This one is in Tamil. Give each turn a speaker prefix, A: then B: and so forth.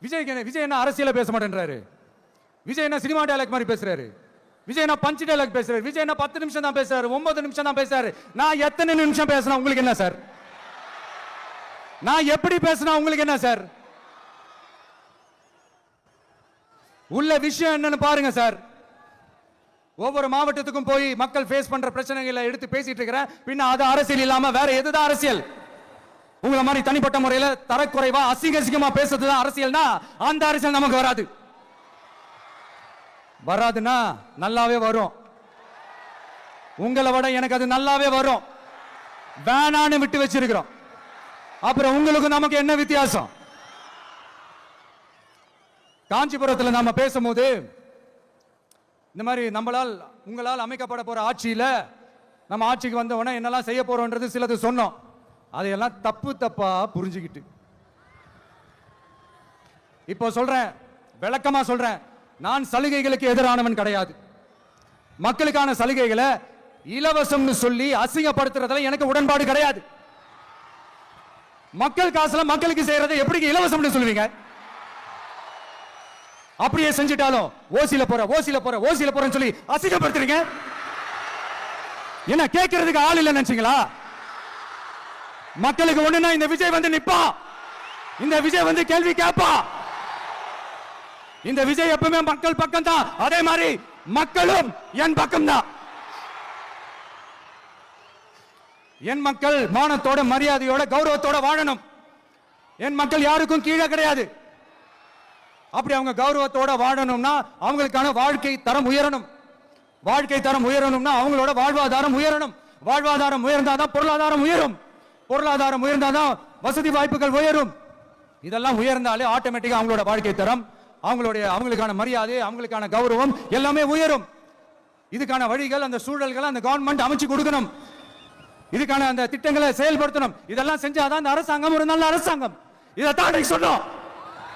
A: விஜய் என்ன அரசியல பேச மாட்டேன்றாரு. விஜய் என்ன சினிமா டயலாக் மாதிரி பேசுறாரு. விஜய் என்ன பஞ்ச் டயலாக் பேசுறாரு. விஜய் என்ன 10 நிமிஷம் தான் பேசுறாரு, 9 நிமிஷம் தான் பேசுறாரு. நான் எத்தனை நிமிஷம் பேசினா உங்களுக்கு என்ன சார்? நான் எப்படி பேசினா உங்களுக்கு என்ன சார்? உள்ள விஷயம் என்னன்னு பாருங்க சார். ஒவ்வொரு மாவட்டத்துக்கும் போய் மக்கள் ஃபேஸ் பண்ற பிரச்சனைகளை எடுத்து பேசிட்டு இருக்கிறேன். பின்ன அது அரசியல் இல்லாம வேற எதுதான் அரசியல்? உங்களை மாதிரி தனிப்பட்ட முறையில தரக்குறைவா அசிங்கமா பேசுறதுதான் அரசியல்னா அந்த அரசியல் நமக்கு வராது. வராதுன்னா நல்லாவே வரும். உங்களை விட எனக்கு அது நல்லாவே வரும். வேணான்னு விட்டு வச்சிருக்கிறோம். அப்புறம் உங்களுக்கு நமக்கு என்ன வித்தியாசம்? காஞ்சிபுரத்தில் நாம பேசும்போது இந்த மாதிரி உங்களால் அமைக்கப்பட போற ஆட்சியில நம்ம ஆட்சிக்கு வந்த உடனே என்னெல்லாம் செய்ய போறோம்ன்றது சிலது சொன்னோம். அதையெல்லாம் தப்பா புரிஞ்சுக்கிட்டு இப்போ சொல்றேன், விளக்கமா சொல்றேன். நான் சலுகைகளுக்கு எதிரானவன் கிடையாது. மக்களுக்கான சலுகைகளை இலவசம்னு சொல்லி அசிங்கப்படுத்துறதுல எனக்கு உடன்பாடு கிடையாது. மக்கள் காசுல மக்களுக்கு செய்யறதை எப்படி இலவசம்னு சொல்லுவீங்க? அப்படியே செஞ்சிட்டாலும் ஓசில போறேன்னு சொல்லி அசிங்கப்படுத்துறீங்க. என்ன கேட்கறதுக்கு ஆள் இல்ல நினைச்சீங்களா? மக்களுக்கு ஒண்ணுனா இந்த விஜய் வந்து நிப்பா, இந்த விஜய் வந்து கேள்வி கேட்பா. இந்த விஜய் எப்பவுமே மக்கள் பக்கம் தான். அதே மாதிரி மக்களும் என் பக்கம் தான். என் மக்கள் மானத்தோட மரியாதையோட கௌரவத்தோட வாழணும். என் மக்கள் யாருக்கும் கீழே கிடையாது. அப்படி அவங்க கௌரவத்தோட வாழணும்னா அவங்களுக்கான வாழ்க்கை தரம் உயரணும். வாழ்க்கை தரம் உயரணும்னா அவங்களோட வாழ்வாதாரம் உயரணும். வாழ்வாதாரம் உயர்ந்தாதான் பொருளாதாரம் உயரும். பொருளாதாரம் உயர்ந்தாதான் வசதி வாய்ப்புகள் உயரும். இதெல்லாம் உயர்ந்தாலே ஆட்டோமேட்டிக்கா அவங்களோட வாழ்க்கை தரம், அவங்களுக்கான மரியாதை, அவங்களுக்கான கௌரவம் எல்லாமே உயரும். இதுக்கான வழிகள், அந்த சூழல்களை அந்த கவர்மெண்ட் அமைச்சு கொடுக்கணும். இதுக்கான அந்த திட்டங்களை செயல்படுத்தணும். இதெல்லாம் செஞ்சாதான் அந்த அரசாங்கம் ஒரு நல்ல அரசாங்கம். இதைத்தான் சொன்னோம்.